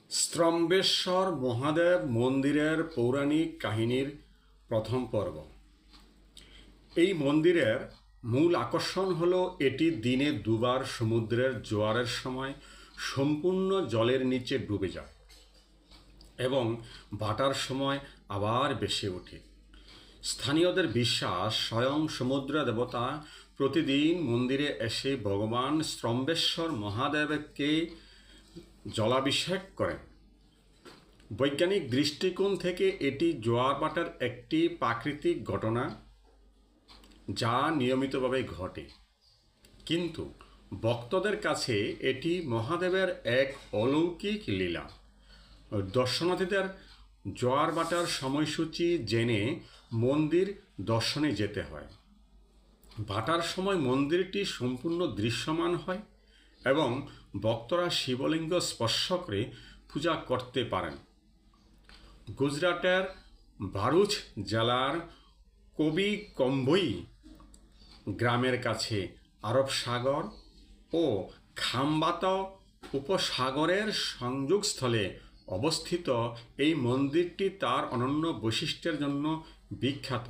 স্ত্রম্বেশ্বর মহাদেব মন্দিরের পৌরাণিক কাহিনীর প্রথম পর্ব। এই মন্দিরের মূল আকর্ষণ হলো এটি দিনে দুবার সমুদ্রের জোয়ারের সময় সম্পূর্ণ জলের নিচে ডুবে যায় এবং ভাটার সময় আবার ভেসে ওঠে। স্থানীয়দের বিশ্বাস স্বয়ং সমুদ্র দেবতা প্রতিদিন মন্দিরে এসে ভগবান স্ত্রম্বেশ্বর মহাদেবকে জলাভিষেক করেন। বৈজ্ঞানিক দৃষ্টিকোণ থেকে এটি জোয়ার ভাটার একটি প্রাকৃতিক ঘটনা যা নিয়মিতভাবে ঘটে, কিন্তু ভক্তদের কাছে এটি মহাদেবের এক অলৌকিক লীলা। দর্শনার্থীদের জোয়ার ভাটার সময়সূচি জেনে মন্দির দর্শনে যেতে হয়। ভাটার সময় মন্দিরটি সম্পূর্ণ দৃশ্যমান হয় এবং ভক্তরা শিবলিঙ্গ স্পর্শ করে পূজা করতে পারেন। গুজরাটের ভারুচ জেলার কবিকম্বই গ্রামের কাছে আরব সাগর ও খাম্বাত উপসাগরের সংযোগস্থলে অবস্থিত এই মন্দিরটি তার অনন্য বৈশিষ্ট্যের জন্য বিখ্যাত।